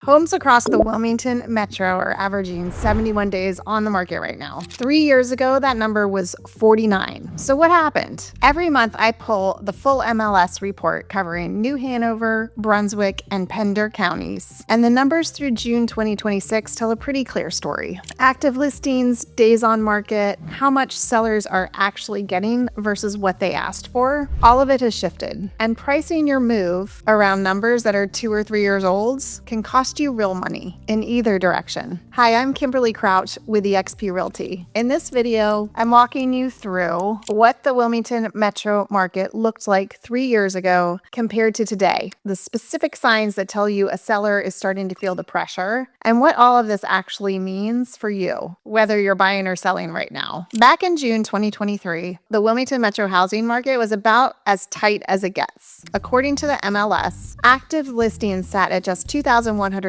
Homes across the Wilmington metro are averaging 71 days on the market right now. 3 years ago, that number was 49. So what happened? Every month, I pull the full MLS report covering New Hanover, Brunswick, and Pender counties. And the numbers through June 2026 tell a pretty clear story. Active listings, days on market, how much sellers are actually getting versus what they asked for. All of it has shifted. And pricing your move around numbers that are 2 or 3 years old can cost you real money in either direction. Hi, I'm Kimberly Crouch with eXp Realty. In this video, I'm walking you through what the Wilmington metro market looked like 3 years ago compared to today, the specific signs that tell you a seller is starting to feel the pressure, and what all of this actually means for you, whether you're buying or selling right now. Back in June 2023, the Wilmington metro housing market was about as tight as it gets. According to the MLS, active listings sat at just 2,137.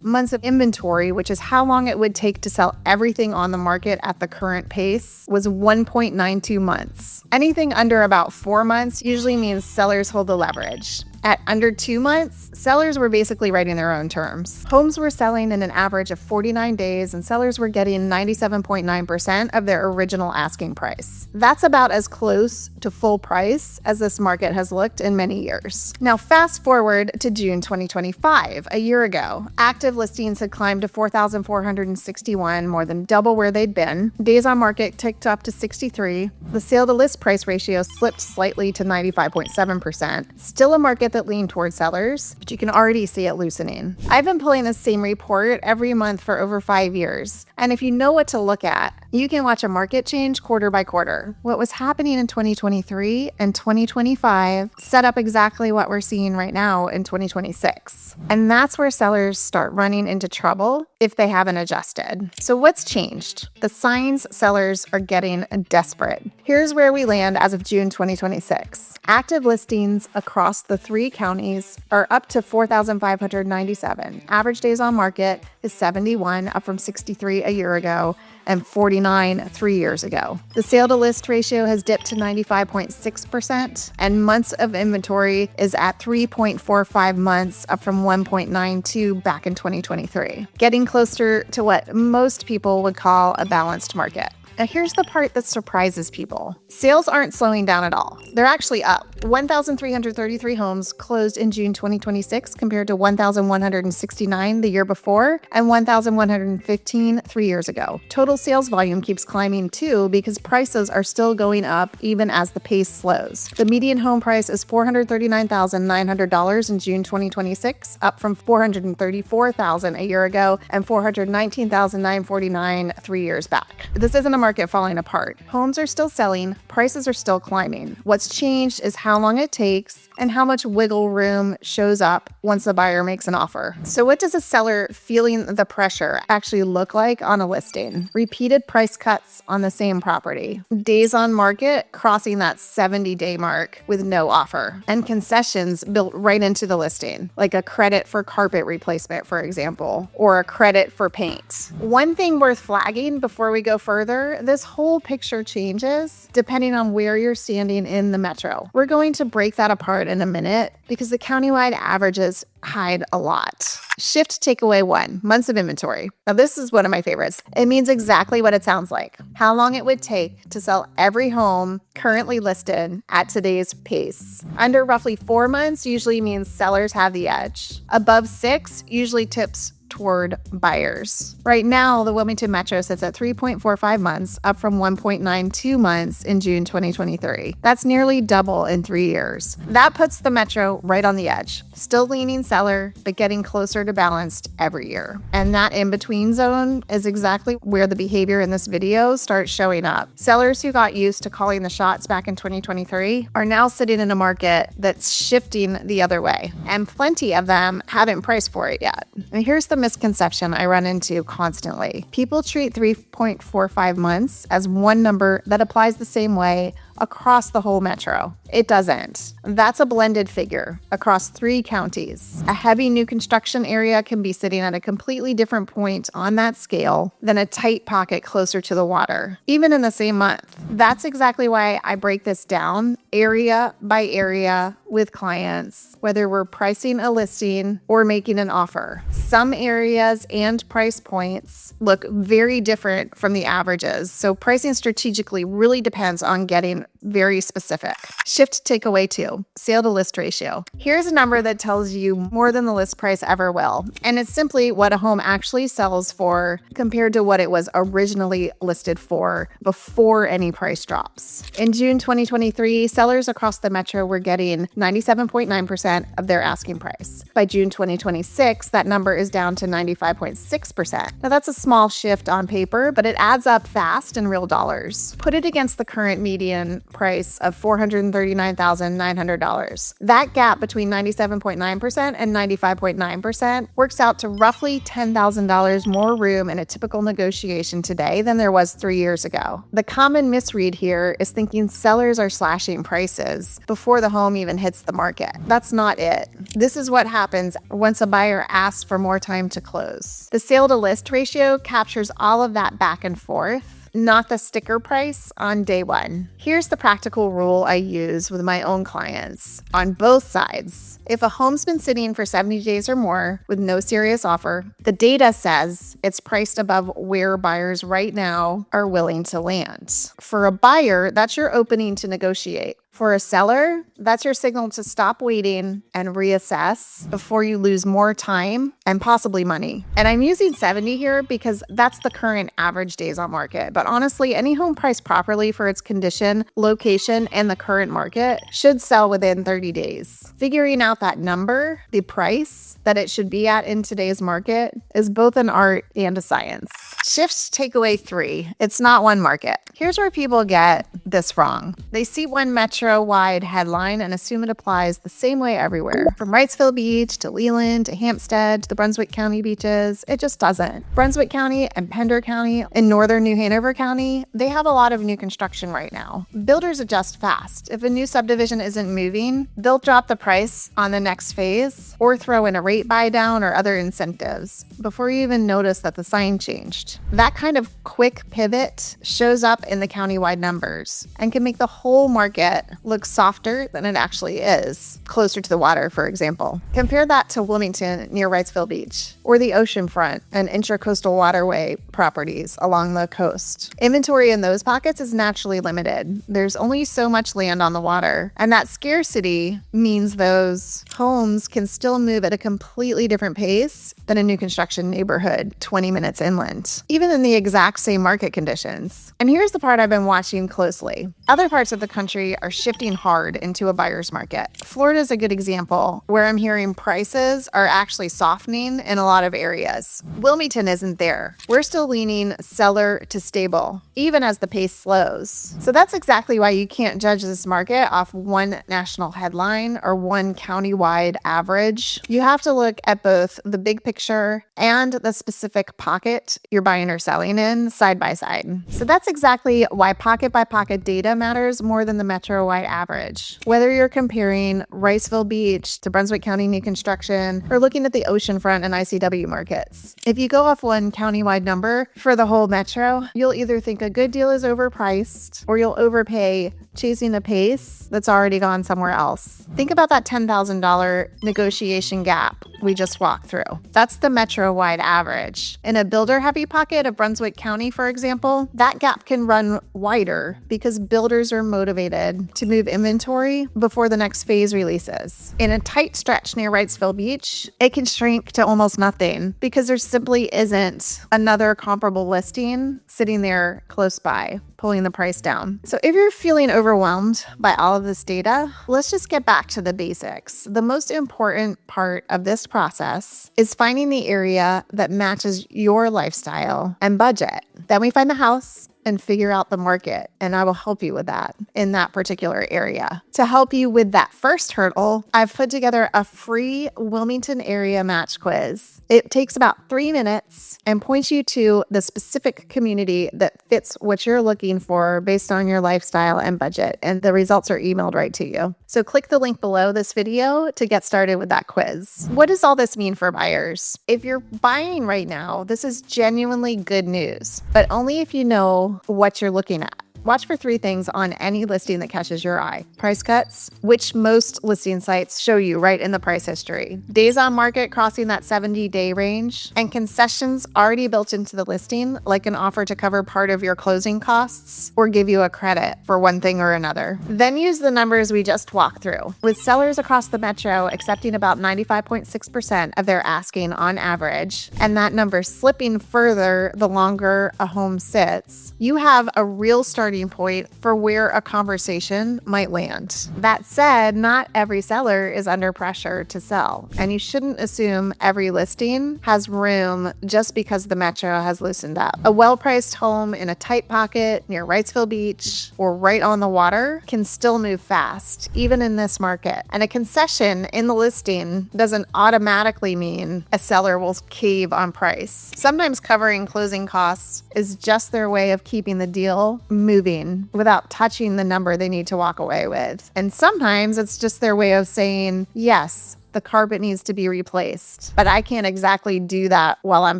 Months of inventory, which is how long it would take to sell everything on the market at the current pace, was 1.92 months. Anything under about 4 months usually means sellers hold the leverage. At under 2 months, sellers were basically writing their own terms. Homes were selling in an average of 49 days, and sellers were getting 97.9% of their original asking price. That's about as close to full price as this market has looked in many years. Now, fast forward to June 2025, a year ago. Active listings had climbed to 4,461, more than double where they'd been. Days on market ticked up to 63. The sale to list price ratio slipped slightly to 95.7%. Still a market that lean towards sellers, but you can already see it loosening. I've been pulling this same report every month for over 5 years, and if you know what to look at, you can watch a market change quarter by quarter. What was happening in 2023 and 2025 set up exactly what we're seeing right now in 2026. And that's where sellers start running into trouble if they haven't adjusted. So what's changed? The signs sellers are getting desperate. Here's where we land as of June 2026. Active listings across the 3 counties are up to 4,597. Average days on market is 71, up from 63 a year ago and 49 3 years ago. The sale to list ratio has dipped to 95.6%, and months of inventory is at 3.45 months, up from 1.92 back in 2023. Getting closer to what most people would call a balanced market. Now, here's the part that surprises people. Sales aren't slowing down at all. They're actually up. 1,333 homes closed in June 2026 compared to 1,169 the year before and 1,115 3 years ago. Total sales volume keeps climbing too because prices are still going up even as the pace slows. The median home price is $439,900 in June 2026, up from $434,000 a year ago and $419,949 3 years back. This isn't a market falling apart. Homes are still selling, prices are still climbing. What's changed is how long it takes and how much wiggle room shows up once a buyer makes an offer. So what does a seller feeling the pressure actually look like on a listing? Repeated price cuts on the same property. Days on market crossing that 70-day mark with no offer. And concessions built right into the listing, like a credit for carpet replacement, for example, or a credit for paint. One thing worth flagging before we go further, this whole picture changes depending on where you're standing in the metro. We're going to break that apart in a minute because the countywide averages hide a lot. Shift takeaway 1, months of inventory. Now this is one of my favorites. It means exactly what it sounds like. How long it would take to sell every home currently listed at today's pace. Under roughly 4 months usually means sellers have the edge. Above 6 usually tips toward buyers. Right now, the Wilmington Metro sits at 3.45 months, up from 1.92 months in June 2023. That's nearly double in 3 years. That puts the Metro right on the edge. Still leaning seller, but getting closer to balanced every year. And that in-between zone is exactly where the behavior in this video starts showing up. Sellers who got used to calling the shots back in 2023 are now sitting in a market that's shifting the other way. And plenty of them haven't priced for it yet. And here's the misconception I run into constantly. People treat 3.45 months as one number that applies the same way across the whole metro. It doesn't. That's a blended figure across 3 counties. A heavy new construction area can be sitting at a completely different point on that scale than a tight pocket closer to the water, even in the same month. That's exactly why I break this down area by area with clients, whether we're pricing a listing or making an offer. Some areas and price points look very different from the averages, so pricing strategically really depends on getting very specific. Shift takeaway 2, sale to list ratio. Here's a number that tells you more than the list price ever will, and it's simply what a home actually sells for compared to what it was originally listed for before any price drops. In June 2023, sellers across the metro were getting 97.9% of their asking price. By June 2026, that number is down to 95.6%. Now that's a small shift on paper, but it adds up fast in real dollars. Put it against the current median price of $439,900. That gap between 97.9% and 95.9% works out to roughly $10,000 more room in a typical negotiation today than there was 3 years ago. The common misread here is thinking sellers are slashing prices before the home even hits the market. That's not it. This is what happens once a buyer asks for more time to close. The sale to list ratio captures all of that back and forth, not the sticker price on day one. Here's the practical rule I use with my own clients on both sides. If a home's been sitting for 70 days or more with no serious offer, the data says it's priced above where buyers right now are willing to land. For a buyer, that's your opening to negotiate. For a seller, that's your signal to stop waiting and reassess before you lose more time and possibly money. And I'm using 70 here because that's the current average days on market. But honestly, any home priced properly for its condition, location, and the current market should sell within 30 days. Figuring out that number, the price that it should be at in today's market, is both an art and a science. Shift takeaway 3, it's not one market. Here's where people get this wrong. They see one metro-wide headline and assume it applies the same way everywhere. From Wrightsville Beach to Leland to Hampstead to the Brunswick County beaches, it just doesn't. Brunswick County and Pender County in northern New Hanover County, they have a lot of new construction right now. Builders adjust fast. If a new subdivision isn't moving, they'll drop the price on the next phase or throw in a rate buy down or other incentives before you even notice that the sign changed. That kind of quick pivot shows up in the countywide numbers and can make the whole market look softer than it actually is, closer to the water, for example. Compare that to Wilmington near Wrightsville Beach, or the oceanfront and intracoastal waterway properties along the coast. Inventory in those pockets is naturally limited. There's only so much land on the water, and that scarcity means those homes can still move at a completely different pace than a new construction neighborhood 20 minutes inland, even in the exact same market conditions. And here's the part I've been watching closely. Other parts of the country are shifting hard into a buyer's market. Florida is a good example, where I'm hearing prices are actually softening in a lot of areas. Wilmington isn't there. We're still leaning seller to stable, even as the pace slows. So that's exactly why you can't judge this market off one national headline or one countywide average. You have to look at both the big picture and the specific pocket you're buying or selling in side by side. So that's exactly why pocket by pocket data matters more than the metro-wide average. Whether you're comparing Wrightsville Beach to Brunswick County new construction or looking at the oceanfront and ICW markets, if you go off one countywide number for the whole metro, you'll either think a good deal is overpriced or you'll overpay chasing a pace that's already gone somewhere else. Think about that $10,000 negotiation gap we just walked through. That's the metro-wide average. In a builder-heavy pocket of Brunswick County, for example, that gap can run wider because builders are motivated to move inventory before the next phase releases. In a tight stretch near Wrightsville Beach, it can shrink to almost nothing because there simply isn't another comparable listing sitting there close by, pulling the price down. So if you're feeling overwhelmed by all of this data, let's just get back to the basics. The most important part of this process is finding the area that matches your lifestyle and budget. Then we find the house and figure out the market, and I will help you with that in that particular area. To help you with that first hurdle, I've put together a free Wilmington area match quiz. It takes about 3 minutes and points you to the specific community that fits what you're looking for based on your lifestyle and budget, and the results are emailed right to you. So click the link below this video to get started with that quiz. What does all this mean for buyers? If you're buying right now, this is genuinely good news, but only if you know what you're looking at. Watch for 3 things on any listing that catches your eye. Price cuts, which most listing sites show you right in the price history. Days on market crossing that 70-day range, and concessions already built into the listing, like an offer to cover part of your closing costs or give you a credit for one thing or another. Then use the numbers we just walked through. With sellers across the metro accepting about 95.6% of their asking on average, and that number slipping further the longer a home sits, you have a real starting point for where a conversation might land. That said, not every seller is under pressure to sell, and you shouldn't assume every listing has room just because the metro has loosened up. A well-priced home in a tight pocket near Wrightsville Beach or right on the water can still move fast, even in this market. And a concession in the listing doesn't automatically mean a seller will cave on price. Sometimes covering closing costs is just their way of keeping the deal moving without touching the number they need to walk away with. And sometimes it's just their way of saying, yes, the carpet needs to be replaced, but I can't exactly do that while I'm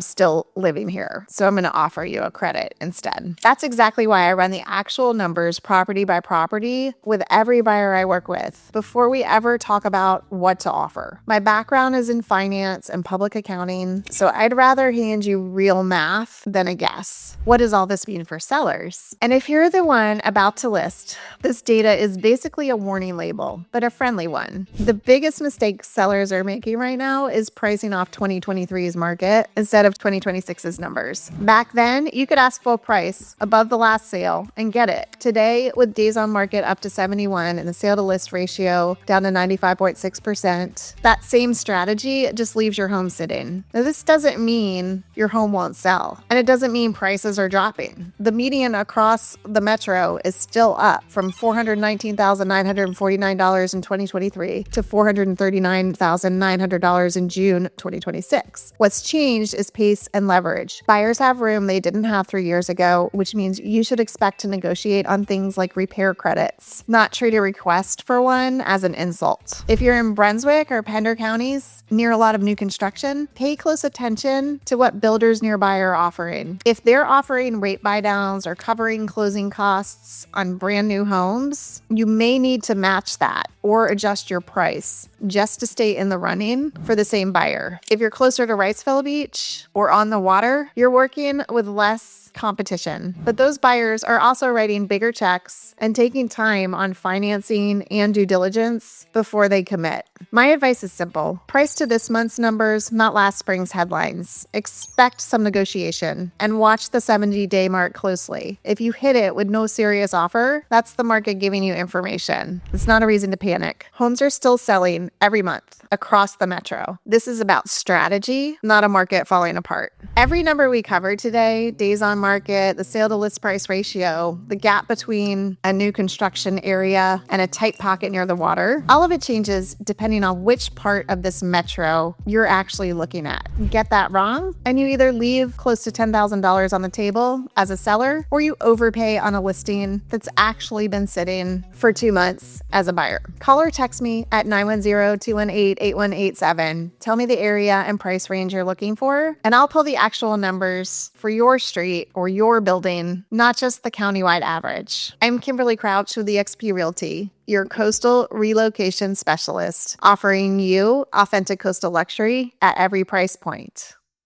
still living here. So I'm going to offer you a credit instead. That's exactly why I run the actual numbers property by property with every buyer I work with before we ever talk about what to offer. My background is in finance and public accounting, so I'd rather hand you real math than a guess. What does all this mean for sellers? And if you're the one about to list, this data is basically a warning label, but a friendly one. The biggest mistake sellers are making right now is pricing off 2023's market instead of 2026's numbers. Back then, you could ask full price above the last sale and get it. Today, with days on market up to 71 and the sale to list ratio down to 95.6%, that same strategy just leaves your home sitting. Now, this doesn't mean your home won't sell, and it doesn't mean prices are dropping. The median across the metro is still up from $419,949 in 2023 to $439,900 in June 2026. What's changed is pace and leverage. Buyers have room they didn't have 3 years ago, which means you should expect to negotiate on things like repair credits, not treat a request for one as an insult. If you're in Brunswick or Pender counties near a lot of new construction, pay close attention to what builders nearby are offering. If they're offering rate buydowns or covering closing costs on brand new homes, you may need to match that or adjust your price just to stay in the running for the same buyer. If you're closer to Wrightsville Beach or on the water, you're working with less competition. But those buyers are also writing bigger checks and taking time on financing and due diligence before they commit. My advice is simple. Price to this month's numbers, not last spring's headlines. Expect some negotiation and watch the 70-day mark closely. If you hit it with no serious offer, that's the market giving you information. It's not a reason to panic. Homes are still selling every month across the metro. This is about strategy, not a market falling apart. Every number we covered today, days on market, the sale to list price ratio, the gap between a new construction area and a tight pocket near the water, all of it changes depending on which part of this metro you're actually looking at. Get that wrong, and you either leave close to $10,000 on the table as a seller, or you overpay on a listing that's actually been sitting for 2 months as a buyer. Call or text me at 910-218-8187. Tell me the area and price range you're looking for, and I'll pull the actual numbers for your street or your building, not just the countywide average. I'm Kimberly Crouch with eXp Realty, your coastal relocation specialist, offering you authentic coastal luxury at every price point.